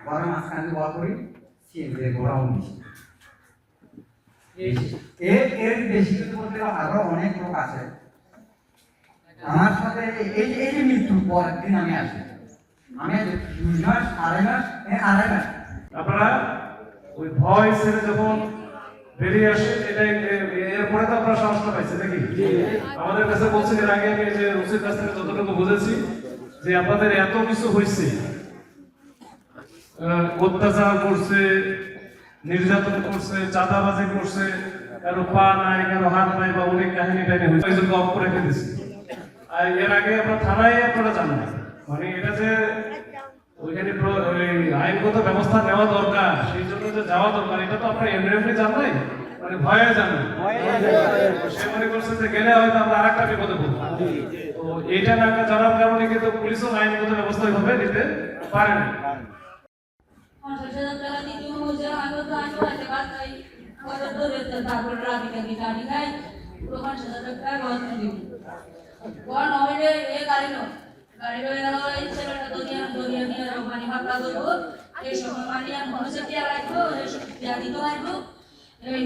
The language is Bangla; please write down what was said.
ঘরের মাঝখানে বল করি সিএনজি ঘোরাও নিছি এর বেশি বলতে আরো অনেক লোক আছে আমার সাথে এই যে মৃত্যুর পরের দিন আমি আসি আমি 2 মাস আড়াই মাস আপনারা ওই ভয় ছেড়ে যখন বেরিয়ে আসে এটাই এরপরে তো আপনারা সাহসটা পাইছে নাকি আমাদের কাছে বলছেন এর আগে আমি যে রুচির কাছ থেকে যতটুকু বুঝেছি যে আপনাদের এত কিছু হয়েছে অত্যাচার করছে নির্যাতন করছে চাঁদাবাজি করছে কারো পা নাই কারো হাত নাই বা অনেক কাহিনী টাইনি হয়েছে অফ করে রেখে দিচ্ছে আর এর আগে আপনার থানায় আপনারা জানেন মানে এটা যে ওইখানে আইনগত ব্যবস্থা নেওয়া দরকার সেই জন্য যে যাওয়া দরকার এটা তো আপনার এমনি জানেন মানে ভয়ে জানেন সে মনে করছে যে গেলে হয়তো আমরা আরেকটা বিপদে পড়বো তো এইটা না জানার কারণে কিন্তু পুলিশও আইনগত ব্যবস্থা ভাবে নিতে পারে না গাড়ি এই ছেলেটা দরিয়া নিয়ে পানি ভাবলা করবো এই সময় পানি আর মানুষের টিয়া লাগবো এই সব টিয়া দিতে লাগবো এই